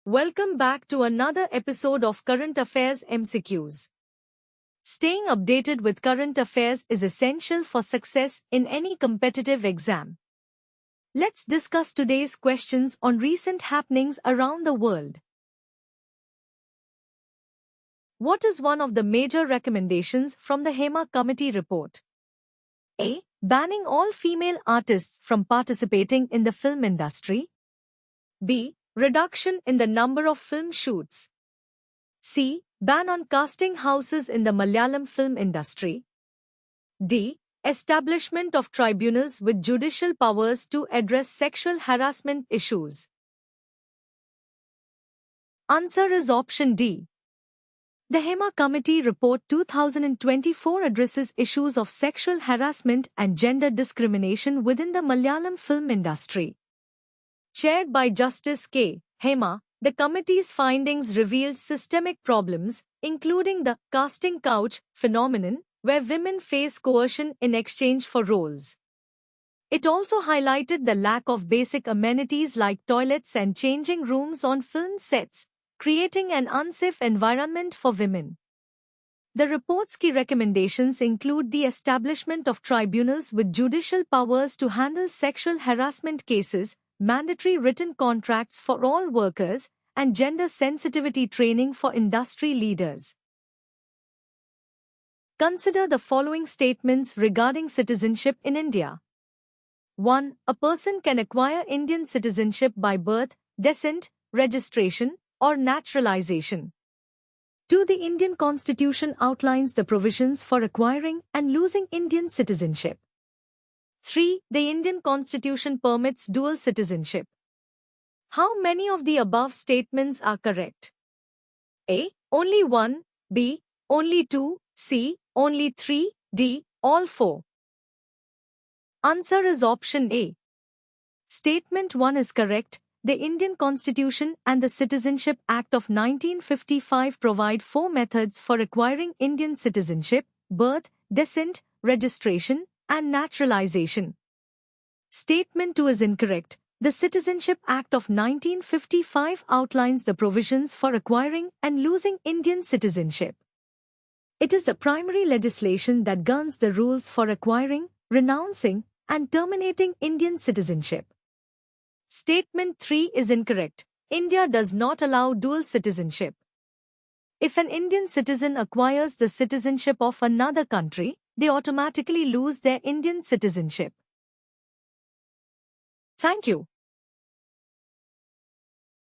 Welcome back to another episode of Current Affairs MCQs. Staying updated with current affairs is essential for success in any competitive exam. Let's discuss today's questions on recent happenings around the world. What is one of the major recommendations from the Hema Committee report? A. Banning all female artists from participating in the film industry. B. Reduction in the number of film shoots. C. Ban on casting houses in the Malayalam film industry. D. Establishment of tribunals with judicial powers to address sexual harassment issues. Answer is option D. The Hema Committee Report 2024 addresses issues of sexual harassment and gender discrimination within the Malayalam film industry. Chaired by Justice K. Hema, the committee's findings revealed systemic problems, including the casting couch phenomenon, where women face coercion in exchange for roles. It also highlighted the lack of basic amenities like toilets and changing rooms on film sets, creating an unsafe environment for women. The report's key recommendations include the establishment of tribunals with judicial powers to handle sexual harassment cases, mandatory written contracts for all workers, and gender sensitivity training for industry leaders. Consider the following statements regarding citizenship in India. 1. A person can acquire Indian citizenship by birth, descent, registration, or naturalization. 2. The Indian Constitution outlines the provisions for acquiring and losing Indian citizenship. 3. The Indian Constitution permits dual citizenship. How many of the above statements are correct? A. Only 1. B. Only 2. C. Only 3. D. All 4. Answer is option A. Statement 1 is correct. The Indian Constitution and the Citizenship Act of 1955 provide 4 methods for acquiring Indian citizenship: birth, descent, registration, and naturalization. Statement 2 is incorrect. The Citizenship Act of 1955 outlines the provisions for acquiring and losing Indian citizenship. It is the primary legislation that governs the rules for acquiring, renouncing, and terminating Indian citizenship. Statement 3 is incorrect. India does not allow dual citizenship. If an Indian citizen acquires the citizenship of another country, they automatically lose their Indian citizenship. Thank you.